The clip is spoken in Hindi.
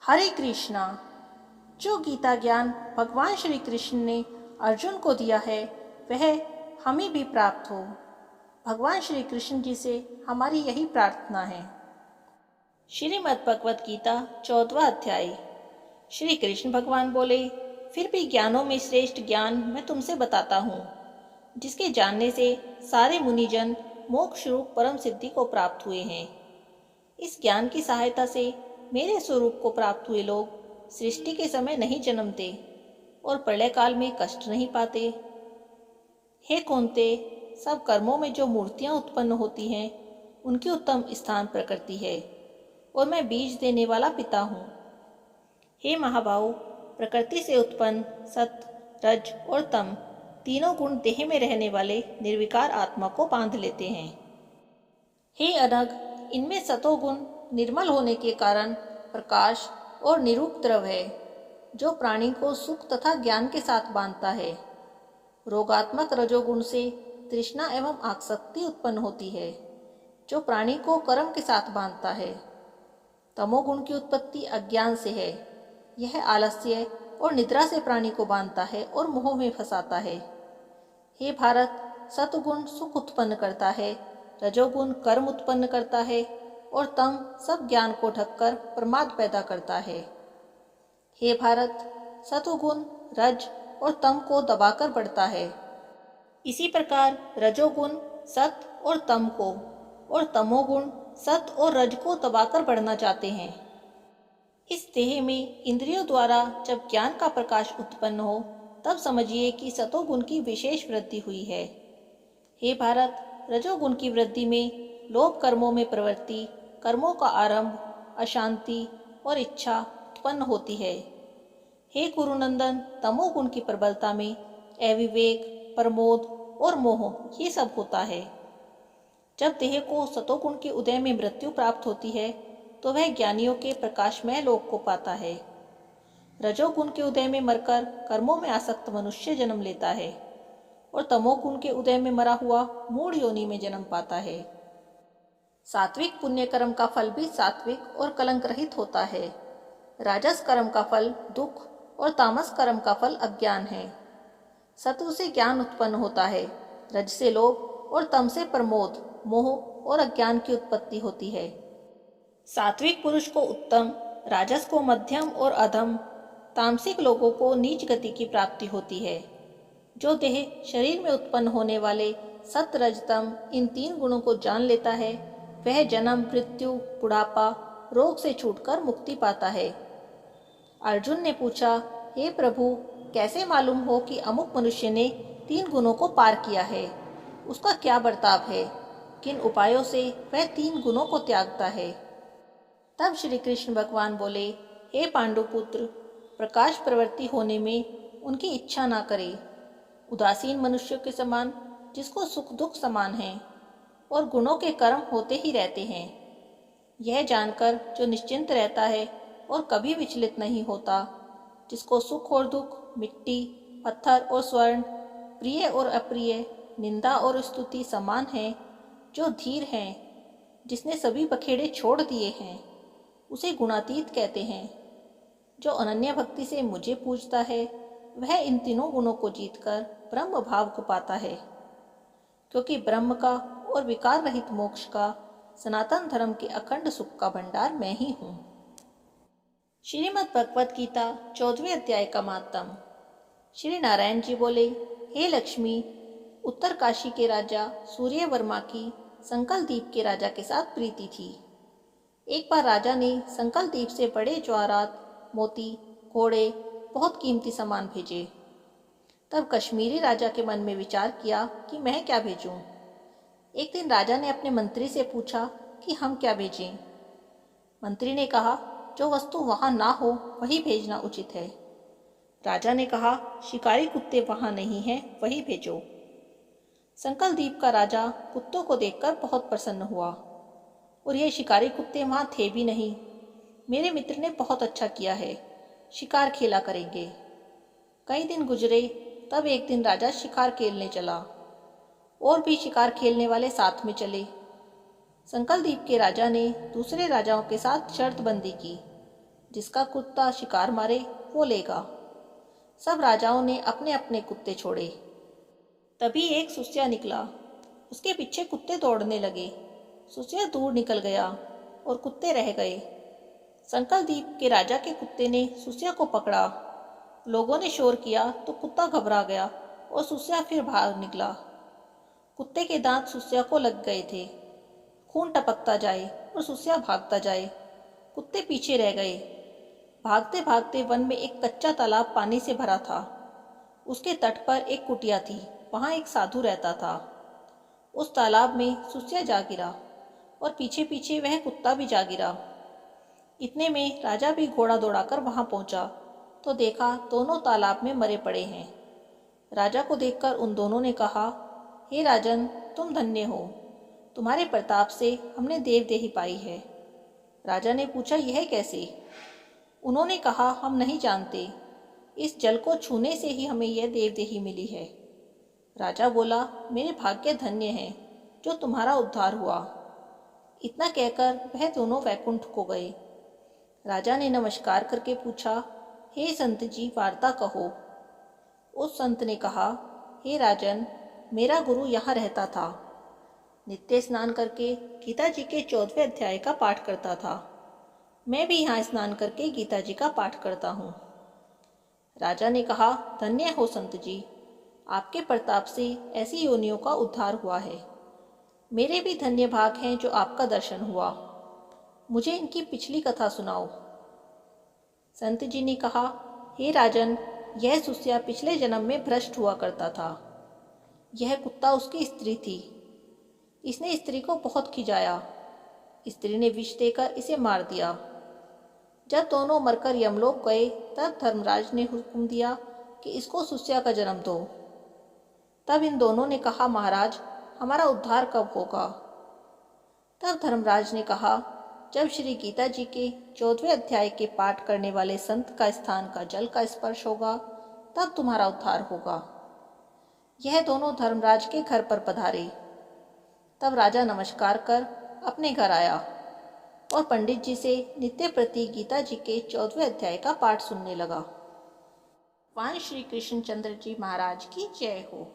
हरे कृष्णा। जो गीता ज्ञान भगवान श्री कृष्ण ने अर्जुन को दिया है वह हमें भी प्राप्त हो। भगवान श्री कृष्ण जी से हमारी यही प्रार्थना है। श्रीमद् भगवत गीता 14वां अध्याय। श्री कृष्ण भगवान बोले, फिर भी ज्ञानों में श्रेष्ठ ज्ञान मैं तुमसे बताता हूँ, जिसके जानने से सारे मुनिजन मोक्ष रूप परम सिद्धि को प्राप्त हुए हैं। इस ज्ञान की सहायता से मेरे स्वरूप को प्राप्त हुए लोग सृष्टि के समय नहीं जन्मते और प्रलय काल में कष्ट नहीं पाते। हे कौन्ते, सब कर्मों में जो मूर्तियां उत्पन्न होती हैं उनकी उत्तम स्थान प्रकृति है और मैं बीज देने वाला पिता हूँ। हे महाबाहु, प्रकृति से उत्पन्न सत, रज और तम तीनों गुण देह में रहने वाले निर्विकार आत्मा को बांध लेते हैं। हे अनग, इनमें सतोगुण निर्मल होने के कारण प्रकाश और निरूप द्रव है, जो प्राणी को सुख तथा ज्ञान के साथ बांधता है। रोगात्मक रजोगुण से तृष्णा एवं आसक्ति उत्पन्न होती है, जो प्राणी को कर्म के साथ बांधता है। तमोगुण की उत्पत्ति अज्ञान से है, यह आलस्य और निद्रा से प्राणी को बांधता है और मोह में फंसाता है। हे भारत, सतगुण सुख उत्पन्न करता है, रजोगुण कर्म उत्पन्न करता है और तम सब ज्ञान को ढककर प्रमाद पैदा करता है। हे भारत, सतोगुण रज और तम को दबाकर बढ़ता है। इसी प्रकार रजोगुण सत और तम को और तमोगुण सत और रज को दबाकर बढ़ना चाहते हैं। इस देह में इंद्रियों द्वारा जब ज्ञान का प्रकाश उत्पन्न हो तब समझिए कि सतोगुण की विशेष वृद्धि हुई है। हे भारत, रजोगुण की वृद्धि में लोभ कर्मों में प्रवृत्ति, कर्मों का आरंभ, अशांति और इच्छा उत्पन्न होती है। हे कुरुनंदन, तमोगुण की प्रबलता में अविवेक, प्रमोद और मोह ये सब होता है। जब देह को सतोगुण के उदय में मृत्यु प्राप्त होती है तो वह ज्ञानियों के प्रकाशमय लोक को पाता है। रजोगुण के उदय में मरकर कर्मों में आसक्त मनुष्य जन्म लेता है और तमोगुण के उदय में मरा हुआ मूढ़ योनि में जन्म पाता है। सात्विक पुण्य कर्म का फल भी सात्विक और कलंक रहित होता है। राजस कर्म का फल दुख और तामस कर्म का फल अज्ञान है। सत्व से ज्ञान उत्पन्न होता है, रज से लोभ और तम से प्रमोद, मोह और अज्ञान की उत्पत्ति होती है। सात्विक पुरुष को उत्तम, राजस को मध्यम और अधम, तामसिक लोगों को नीच गति की प्राप्ति होती है। जो देह शरीर में उत्पन्न होने वाले सत रज तम इन तीन गुणों को जान लेता है वह जन्म, मृत्यु, बुढ़ापा, रोग से छूटकर मुक्ति पाता है। अर्जुन ने पूछा, हे प्रभु, कैसे मालूम हो कि अमुक मनुष्य ने तीन गुणों को पार किया है? उसका क्या बर्ताव है? किन उपायों से वह तीन गुणों को त्यागता है? तब श्री कृष्ण भगवान बोले, हे पांडुपुत्र, प्रकाश प्रवृत्ति होने में उनकी इच्छा ना करे। उदासीन मनुष्यों के समान, जिसको सुख दुख समान है और गुणों के कर्म होते ही रहते हैं, यह जानकर जो निश्चिंत रहता है और कभी विचलित नहीं होता, जिसको सुख और दुख, मिट्टी, पत्थर और स्वर्ण, प्रिय और अप्रिय, निंदा और स्तुति समान है, जो धीर है, जिसने सभी बखेड़े छोड़ दिए हैं, उसे गुणातीत कहते हैं। जो अनन्य भक्ति से मुझे पूजता है वह इन तीनों गुणों को जीतकर ब्रह्म भाव को पाता है, क्योंकि ब्रह्म का और विकार रहित मोक्ष का, सनातन धर्म के अखंड सुख का भंडार मैं ही हूँ। श्रीमद् भगवत गीता 14वें अध्याय का महात्म। श्री नारायण जी बोले, हे लक्ष्मी, उत्तर काशी के राजा सूर्यवर्मा की संकल द्वीप के राजा के साथ प्रीति थी। एक बार राजा ने संकल द्वीप से बड़े जवाहरात, मोती, घोड़े, बहुत कीमती सामान भेजे। तब कश्मीरी राजा के मन में विचार किया कि मैं क्या भेजूं। एक दिन राजा ने अपने मंत्री से पूछा कि हम क्या भेजें। मंत्री ने कहा, जो वस्तु वहां ना हो वही भेजना उचित है। राजा ने कहा, शिकारी कुत्ते वहां नहीं हैं, वही भेजो। संकल द्वीप का राजा कुत्तों को देखकर बहुत प्रसन्न हुआ, और ये शिकारी कुत्ते वहां थे भी नहीं। मेरे मित्र ने बहुत अच्छा किया है, शिकार खेला करेंगे। कई दिन गुजरे, तब एक दिन राजा शिकार खेलने चला। और भी शिकार खेलने वाले साथ में चले। संकल द्वीप के राजा ने दूसरे राजाओं के साथ शर्त बंदी की, जिसका कुत्ता शिकार मारे वो लेगा। सब राजाओं ने अपने अपने कुत्ते छोड़े। तभी एक सुसिया निकला। उसके पीछे कुत्ते दौड़ने लगे। सुसिया दूर निकल गया और कुत्ते रह गए। संकल द्वीप के राजा के कुत्ते ने सुसिया को पकड़ा। लोगों ने शोर किया तो कुत्ता घबरा गया और सुसिया फिर भाग निकला। कुत्ते के दांत सुसिया को लग गए थे। खून टपकता जाए और सुसिया भागता जाए। कुत्ते पीछे रह गए। भागते भागते वन में एक कच्चा तालाब पानी से भरा था। उसके तट पर एक कुटिया थी। वहां एक साधु रहता था। उस तालाब में सुसिया जा गिरा और पीछे पीछे वह कुत्ता भी जा गिरा। इतने में राजा भी घोड़ा दौड़ाकर वहां पहुंचा तो देखा दोनों तालाब में मरे पड़े हैं। राजा को देखकर उन दोनों ने कहा, हे राजन, तुम धन्य हो। तुम्हारे प्रताप से हमने देवदेही पाई है। राजा ने पूछा, यह कैसे? उन्होंने कहा, हम नहीं जानते। इस जल को छूने से ही हमें यह देवदेही मिली है। राजा बोला, मेरे भाग्य धन्य हैं जो तुम्हारा उद्धार हुआ। इतना कहकर वह दोनों वैकुंठ को गए। राजा ने नमस्कार करके पूछा, हे संत जी, वार्ता कहो। उस संत ने कहा, हे राजन, मेरा गुरु यहाँ रहता था। नित्य स्नान करके गीता जी के 14वें अध्याय का पाठ करता था। मैं भी यहाँ स्नान करके गीता जी का पाठ करता हूँ। राजा ने कहा, धन्य हो संत जी, आपके प्रताप से ऐसी योनियों का उद्धार हुआ है। मेरे भी धन्य भाग हैं जो आपका दर्शन हुआ। मुझे इनकी पिछली कथा सुनाओ। संत जी ने कहा, हे राजन, यह सुसिया पिछले जन्म में भ्रष्ट हुआ करता था। यह कुत्ता उसकी स्त्री थी। इसने स्त्री को बहुत खिजाया। स्त्री ने विष देकर इसे मार दिया। जब दोनों मरकर यमलोक गए तब धर्मराज ने हुक्म दिया कि इसको सुसिया का जन्म दो। तब इन दोनों ने कहा, महाराज, हमारा उद्धार कब होगा? तब धर्मराज ने कहा, जब श्री गीता जी के 14वें अध्याय के पाठ करने वाले संत का स्थान का जल का स्पर्श होगा तब तुम्हारा उद्धार होगा। यह दोनों धर्मराज के घर पर पधारे। तब राजा नमस्कार कर अपने घर आया और पंडित जी से नित्य प्रति गीता जी के 14वें अध्याय का पाठ सुनने लगा। भगवान श्री कृष्ण चंद्र जी महाराज की जय हो।